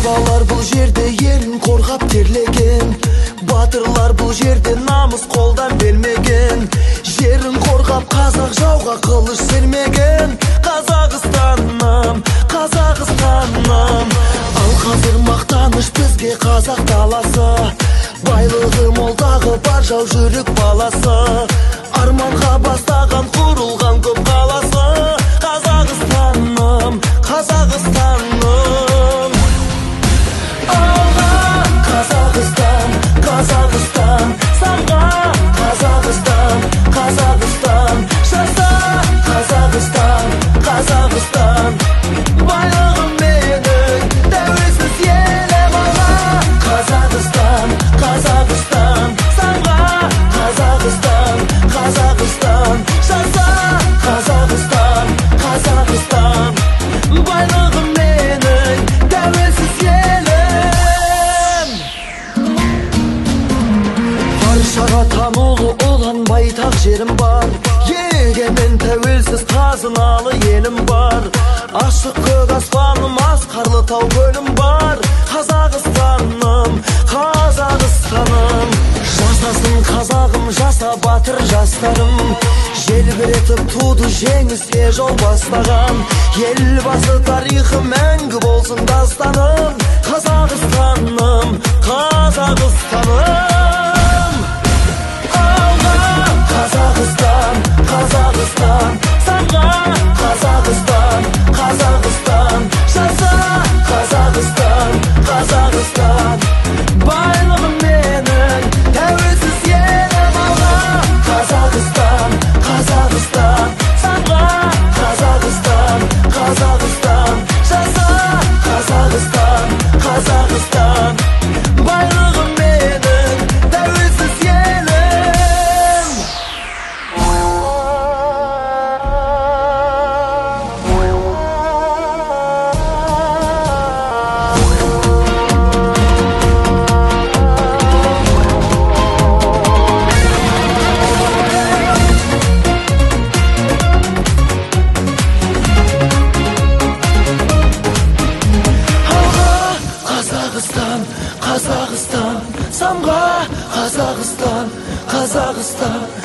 Babalar бұл жерде елін қорғап терлеген, батырлар бұл жерде намыс қолдан бермеген. Жерін қорғап қазақ жауға қылыш сермеген. Қазақстаным, Қазақстаным. Ал қазір мақтаныш бізге қазақ даласы, байлығы молдағы бар жау жүрек баласы. Арманға бастаған құрылған көп қаласы. Қазақстаным, Қазақстаным. Қазақстан, самға Қазақстан, Қазақстан, жаса Қазақстан, Қазақстан. Байлығым менің тәуелсіз елім алға. Қазақстан, Қазақстан, самға Қазақстан, Қазақстан, жаса Қазақстан, Қазақстан. Байлығым менің тәуелсіз елім. Баршаға танылы olan байтақ жерім бар, егемен тәуелсіз қазыналы елім бар. Ашық көк аспаным, асқарлы тау көлім бар. Қазақстаным, Қазақстаным. Жасасын қазағым, жаса батыр жастарым. Желбіретіп туды жеңіске жол бастаған. Елбасы тарихы мәңгі болсын дастаным. Қазақстаным, Қазақстаным. Қазақстан, Қазақстан, самға Қазақстан, Қазақстан, жаса Қазақстан, Қазақстан. Байлығым менің тәуелсіз елім алға. Қазақстан, Қазақстан, самға Қазақстан, Қазақстан, жаса Қазақстан, Қазақстан. Байлығым менің тәуелсіз елім. Қазақстан, Қазақстан, самға Қазақстан, Қазақстан.